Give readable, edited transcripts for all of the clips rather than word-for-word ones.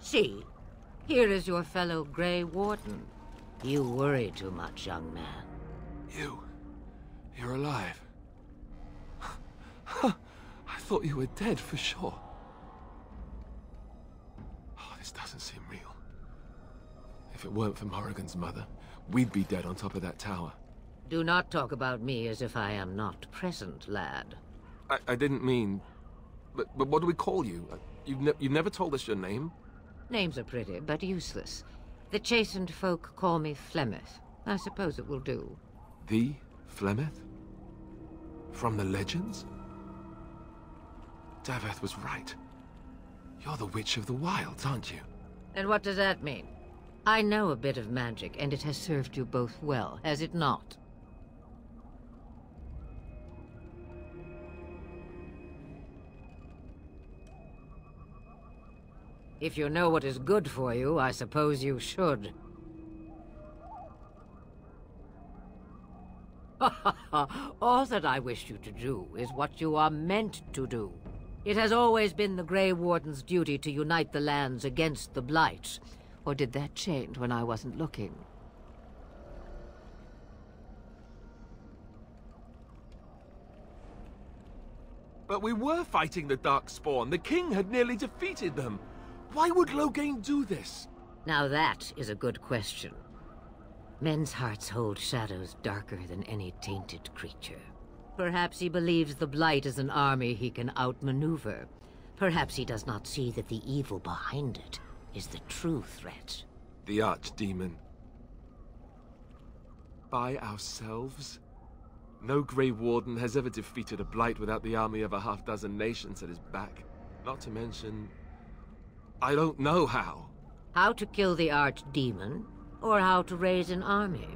See, here is your fellow Grey Warden. You worry too much, young man. You're alive. I thought you were dead for sure. Oh, this doesn't seem real. If it weren't for Morrigan's mother, we'd be dead on top of that tower. Do not talk about me as if I am not present, lad. I didn't mean... But what do we call you? You've never told us your name? Names are pretty, but useless. The chastened folk call me Flemeth. I suppose it will do. The Flemeth? From the legends? Daveth was right. You're the Witch of the Wilds, aren't you? And what does that mean? I know a bit of magic, and it has served you both well, has it not? If you know what is good for you, I suppose you should. All that I wish you to do is what you are meant to do. It has always been the Grey Warden's duty to unite the lands against the Blight. Or did that change when I wasn't looking? But we were fighting the Darkspawn. The king had nearly defeated them. Why would Loghain do this? Now that is a good question. Men's hearts hold shadows darker than any tainted creature. Perhaps he believes the Blight is an army he can outmaneuver. Perhaps he does not see that the evil behind it is the true threat. The Archdemon. By ourselves? No Grey Warden has ever defeated a Blight without the army of a half-dozen nations at his back. Not to mention... I don't know how. How to kill the Archdemon, or how to raise an army?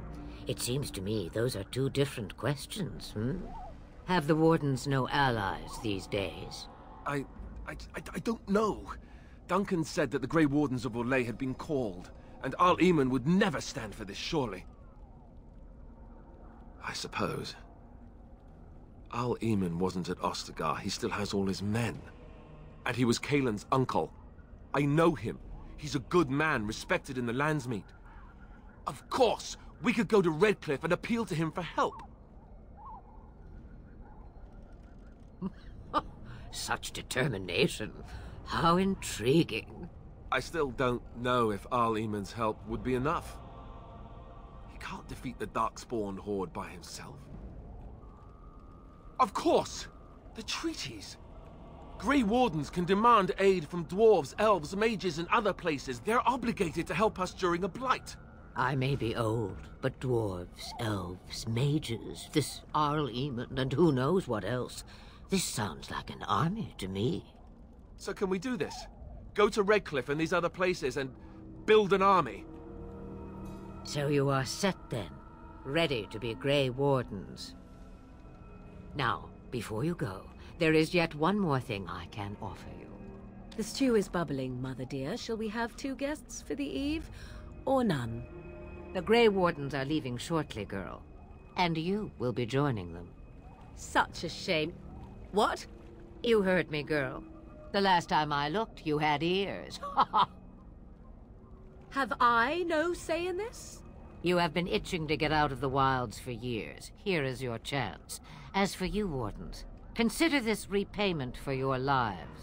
It seems to me those are two different questions, Have the Wardens no allies these days? I don't know. Duncan said that the Grey Wardens of Orlais had been called, and Arl Eamon would never stand for this, surely. I suppose. Arl Eamon wasn't at Ostagar. He still has all his men. And he was Kaelin's uncle. I know him. He's a good man, respected in the Landsmeet. Of course, we could go to Redcliffe and appeal to him for help. Such determination. How intriguing. I still don't know if Arl Eamon's help would be enough. He can't defeat the Darkspawn horde by himself. Of course! The treaties! Grey Wardens can demand aid from dwarves, elves, mages, and other places. They're obligated to help us during a blight. I may be old, but dwarves, elves, mages, this Arl Eamon, and who knows what else. This sounds like an army to me. So can we do this? Go to Redcliffe and these other places and build an army? So you are set then, ready to be Grey Wardens. Now, before you go, there is yet one more thing I can offer you. The stew is bubbling, Mother dear. Shall we have 2 guests for the eve, or none? The Grey Wardens are leaving shortly, girl. And you will be joining them. Such a shame. What? You heard me, girl. The last time I looked, you had ears. Have I no say in this? You have been itching to get out of the wilds for years. Here is your chance. As for you, Wardens, consider this repayment for your lives.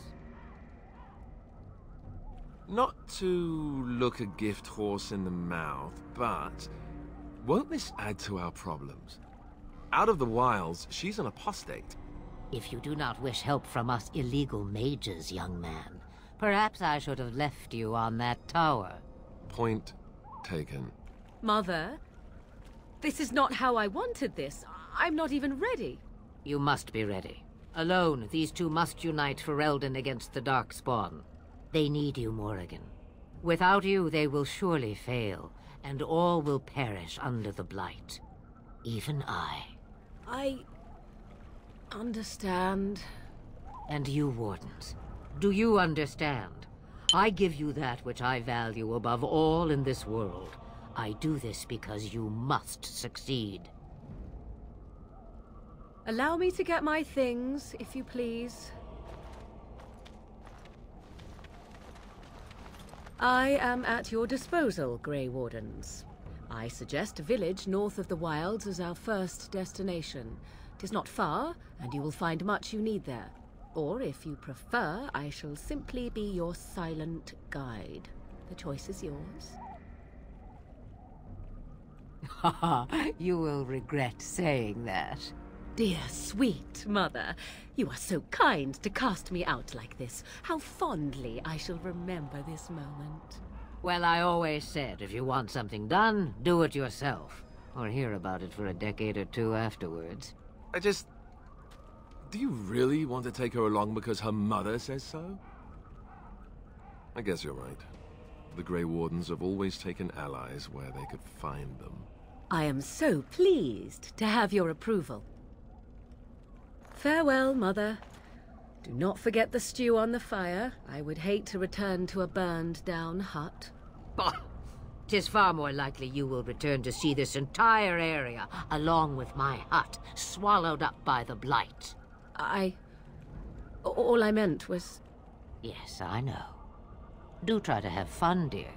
Not to look a gift horse in the mouth, but won't this add to our problems? Out of the wilds, she's an apostate. If you do not wish help from us illegal mages, young man, perhaps I should have left you on that tower. Point taken. Mother, this is not how I wanted this. I'm not even ready. You must be ready. Alone, these two must unite for Eldon against the Darkspawn. They need you, Morrigan. Without you, they will surely fail, and all will perish under the Blight. Even I. I understand. And you, Wardens, do you understand? I give you that which I value above all in this world. I do this because you must succeed. Allow me to get my things, if you please. I am at your disposal, Grey Wardens. I suggest a village north of the Wilds as our first destination. 'Tis not far, and you will find much you need there. Or, if you prefer, I shall simply be your silent guide. The choice is yours. You will regret saying that. Dear sweet mother, you are so kind to cast me out like this. How fondly I shall remember this moment. Well, I always said, if you want something done, do it yourself. Or hear about it for a decade or two afterwards. Do you really want to take her along because her mother says so? I guess you're right. The Grey Wardens have always taken allies where they could find them. I am so pleased to have your approval. Farewell, Mother. Do not forget the stew on the fire. I would hate to return to a burned-down hut. Bah! 'Tis far more likely you will return to see this entire area, along with my hut, swallowed up by the Blight. All I meant was... Yes, I know. Do try to have fun, dear.